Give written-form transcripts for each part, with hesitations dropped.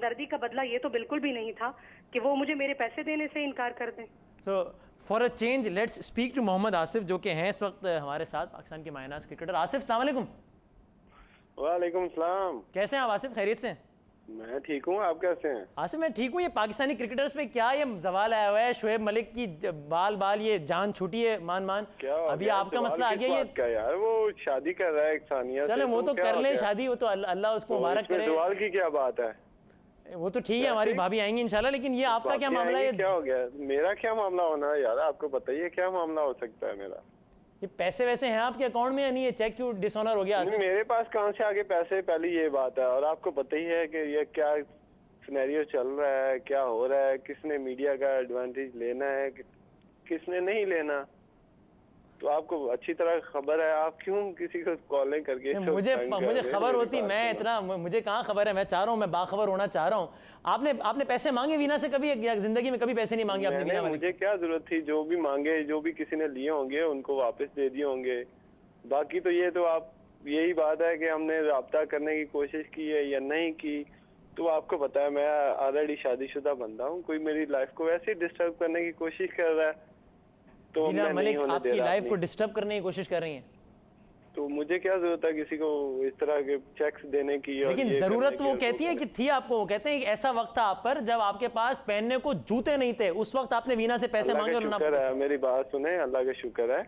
हमदर्दी का बदला ये तो बिल्कुल भी नहीं था कि वो मुझे मेरे पैसे देने से इनकार कर दें। तो for a change let's speak to Mohammad Asif, जो कि हैं इस वक्त हमारे साथ, पाकिस्तान के मायनाज क्रिकेटर। आसिफ, अस्सलाम वालेकुम। वालेकुम सलाम। कैसे हैं आप आसिफ, खैरियत से? मैं ठीक हूँ, आप कैसे हैं? आसिफ मैं ठीक हूँ। ये पाकिस्तानी क्रिकेटर्स पे क्या ये सवाल आया हुआ है, शोएब मलिक की बाल बाल ये जान छूटी है, मान क्या अभी आपका मसला आ गया ये क्या यार, वो शादी कर रहा है एक सानिया से, चले वो तो कर ले शादी, वो तो अल्लाह उसको तो मुबारक करे। सवाल की क्या बात है? वो तो ठीक है, हमारी भाभी आएंगी इंशाल्लाह, लेकिन ये आपका क्या मामला है? क्या हो गया? मेरा क्या मामला होना है यार, आपको बताइए क्या मामला हो सकता है मेरा? ये पैसे वैसे हैं आपके अकाउंट में या नहीं? ये चेक क्यों डिसऑनर हो गया? मेरे पास कहाँ से आगे पैसे, पहली ये बात है। और आपको पता ही है कि ये क्या सिनेरियो चल रहा है, क्या हो रहा है, किसने मीडिया का एडवांटेज लेना है, किसने नहीं लेना, तो आपको अच्छी तरह खबर है। आप क्यों किसी को कॉलिंग करके मुझे खबर होती, मैं इतना मुझे कहाँ खबर है? मैं चाह रहा हूँ, मैं बाखबर होना चाह रहा हूँ। आपने पैसे मांगे वीना से कभी? जिंदगी में कभी पैसे नहीं मांगे आपने वीना? मुझे क्या जरूरत थी? जो भी मांगे, जो भी किसी ने लिए होंगे उनको वापस दे दिए होंगे। बाकी तो ये तो आप, यही बात है कि हमने राब्ता करने की कोशिश की है या नहीं की। तो आपको पता है मैं ऑलरेडी शादीशुदा बंदा हूँ, कोई मेरी लाइफ को वैसे ही डिस्टर्ब करने की कोशिश कर रहा है तो वीना मलिक आपकी लाइफ को डिस्टर्ब करने की कोशिश कर रही हैं, तो मुझे क्या जरूरत है किसी को इस तरह के चेक्स देने की? लेकिन जरूरत वो कहती है कि थी आपको। वो कहते हैं कि ऐसा वक्त था आप पर जब आपके पास पहनने को जूते नहीं थे, उस वक्त आपने वीना से पैसे मांगे। और मेरी बात सुने, अल्लाह का शुक्र है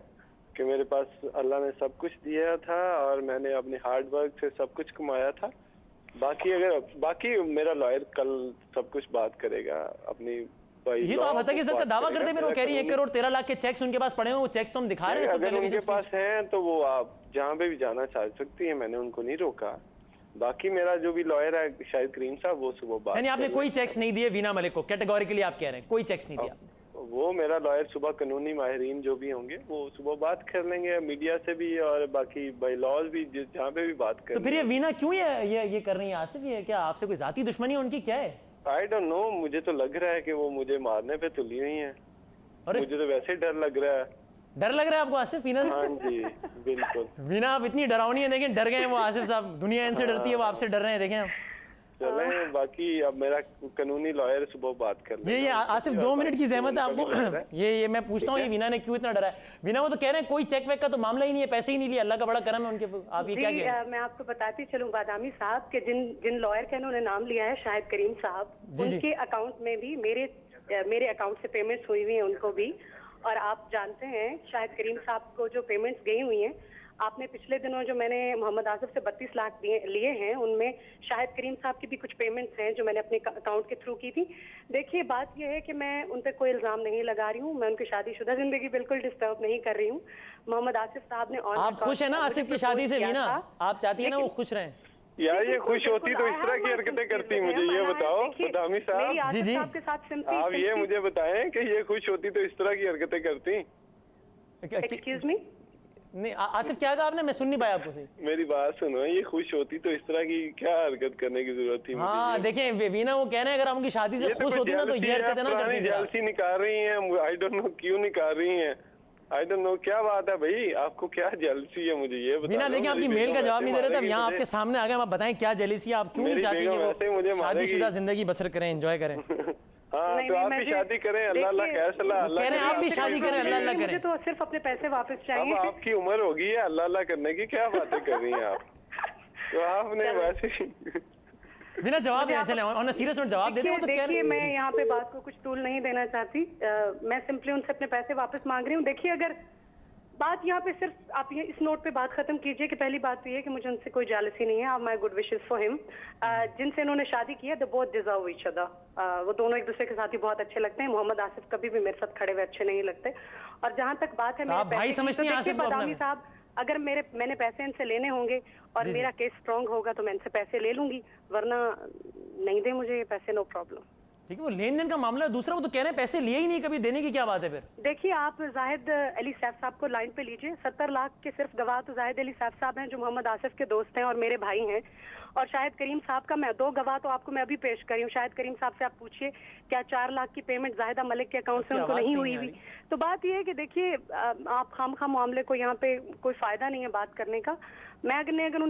कि मेरे पास अल्लाह ने सब कुछ दिया था और मैंने अपने हार्ड वर्क से सब कुछ कमाया था। बाकी मेरा लॉयर कल सब कुछ बात करेगा अपनी। ये तो आप हत्या की का दावा करते हैं, वो कह रही है 1 करोड़ 13 लाख के चेक्स उनके पास पड़े हैं, वो चेक्स तो हम दिखा रहे हैं। अगर उनके पास हैं तो वो आप जहाँ पे भी जाना चाह सकती है, मैंने उनको नहीं रोका। बाकी मेरा जो भी लॉयर है शायद करीम साहब, वो सुबह बात, यानी आपने कोई चेक्स नहीं दिए वीना मलिक को? कैटेगोरिकली आप कह रहे हैं कोई चेक्स नहीं दिया? वो मेरा लॉयर सुबह कानूनी माहिरीन जो भी होंगे वो सुबह बात कर लेंगे, मीडिया से भी और बाकी बाई लॉज भी, जहाँ पे भी बात कर। तो फिर ये वीना क्यों ये कर रही है आसिफ? ये क्या आपसे कोई जाती दुश्मनी है उनकी, क्या है? आई डोंट नो, मुझे तो लग रहा है कि वो मुझे मारने पे तुली हुई है। मुझे तो वैसे ही डर लग रहा है। डर लग रहा है आपको आसिफ वीना? हाँ जी बिल्कुल। वीना आप इतनी डरावनी है, देखें डर गए हैं वो आसिफ साहब, दुनिया इनसे डरती है, वो आपसे डर रहे हैं, देखें आप। चले बाकी अब मेरा कानूनी लॉयर सुबह बात कर लेंगे। ये आसिफ 2 मिनट की जहमत है आपको। ये मैं पूछता हूँ ये वीना ने क्यों इतना डरा है? वीना वो तो कह रहे हैं कोई चेक वेक का तो मामला ही नहीं है, पैसे ही नहीं लिए, अल्लाह का बड़ा करम है उनके। आप ये क्या कह रहे हैं? मैं आपको बताती चलूं बादामी साहब के जिन लॉयर का इन्होंने नाम लिया है, शाहिद करीम साहब, उनके अकाउंट में भी मेरे अकाउंट से पेमेंट्स हुई हुई है उनको भी। और आप जानते हैं शाहिद करीम साहब को जो पेमेंट्स गई हुई हैं, आपने पिछले दिनों जो मैंने मोहम्मद आसिफ से 32 लाख लिए हैं, उनमें शाहिद करीम साहब की भी कुछ पेमेंट्स हैं जो मैंने अपने अकाउंट के थ्रू की थी। देखिए बात यह है कि मैं उन पर कोई इल्जाम नहीं लगा रही हूँ, मैं उनकी शादीशुदा जिंदगी बिल्कुल डिस्टर्ब नहीं कर रही हूँ। मोहम्मद आसिफ साहब ने आप खुश है ना आसिफ की शादी से वीना? आप चाहती है ना वो खुश रहें? यार ये खुश होती तो इस तरह की हरकतें करती, मुझे ये बताओ बदामी साहब। जी आपके साथ आप ये मुझे बताएं कि ये खुश होती तो इस तरह की हरकतें करती? एक्सक्यूज मी, नहीं आसिफ क्या कहा आपने? मैं सुन नहीं पाया आपको सही। मेरी बात सुनो, ये खुश होती तो इस तरह की क्या हरकत करने की जरूरत थी? हाँ देखें वीना वो कह रहे हैं अगर हम उनकी शादी से खुश होती ना तो ये हरकतें ना करती। जेलसी निकाल रही हैं, आई डोंट नो क्यों निकाल रही हैं, आई डोंट नो क्या बात है भाई, आपको क्या जेलसी है मुझे ये बताओ। वीना देखिए आपकी मेल का जवाब नहीं दे रहे थे, यहाँ आपके सामने आ गए, आप बताएं क्या जेलसी है? आप क्यों नहीं चाहती कि वो शादीशुदा जिंदगी बसर करें, एंजॉय करें? हाँ तो आप भी शादी करें, अल्लाह अल्लाह खैर सलाह, अल्लाह कह रहे हैं आप भी शादी करें, अल्लाह अल्लाह करें। मुझे तो सिर्फ अपने पैसे वापस चाहिए। अब आपकी उम्र होगी है अल्लाह अल्लाह करने की, क्या बातें कर रही हैं आप? तो आपने वैसे बिना जवाब देना, चले ऑन अ सीरियस नोट जवाब दे दें। तो देखिए मैं यहाँ पे बात को कुछ तूल नहीं देना चाहती, मैं सिंपली उनसे अपने पैसे वापस मांग रही हूँ। देखिए अगर बात यहाँ पे सिर्फ आप ये इस नोट पे बात खत्म कीजिए कि पहली बात तो ये कि मुझे उनसे कोई जालसी नहीं है, आप my good wishes for him. जिनसे इन्होंने शादी की है the both deserve each other, वो दोनों एक दूसरे के साथ ही बहुत अच्छे लगते हैं। मोहम्मद आसिफ कभी भी मेरे साथ खड़े हुए अच्छे नहीं लगते। और जहाँ तक बात है मेरे भाई समझते हैं आसिफ बदामी साहब, अगर मैंने पैसे इनसे लेने होंगे और मेरा केस स्ट्रांग होगा तो मैं इनसे पैसे ले लूंगी, वरना नहीं दे मुझे ये पैसे, नो प्रॉब्लम। ठीक है, वो लेन देन का मामला है। दूसरा वो तो कह रहे हैं पैसे लिए ही नहीं कभी, देने की क्या बात है फिर? देखिए आप जाहिद अली सैफ साहब को लाइन पे लीजिए। 70 लाख के सिर्फ गवाह तो जाहिद अली सैफ साहब हैं जो मोहम्मद आसिफ के दोस्त हैं और मेरे भाई हैं। और शाहिद करीम साहब का मैं 2 गवाह तो आपको मैं अभी पेश करी हूँ। शाहिद करीम साहब से आप पूछिए क्या 4 लाख की पेमेंट जाहिदा मलिक के अकाउंट से उनको नहीं हुई हुई? तो बात यह है कि देखिए आप खामखा मामले को यहाँ पे कोई फायदा नहीं है बात करने का। मैं अगर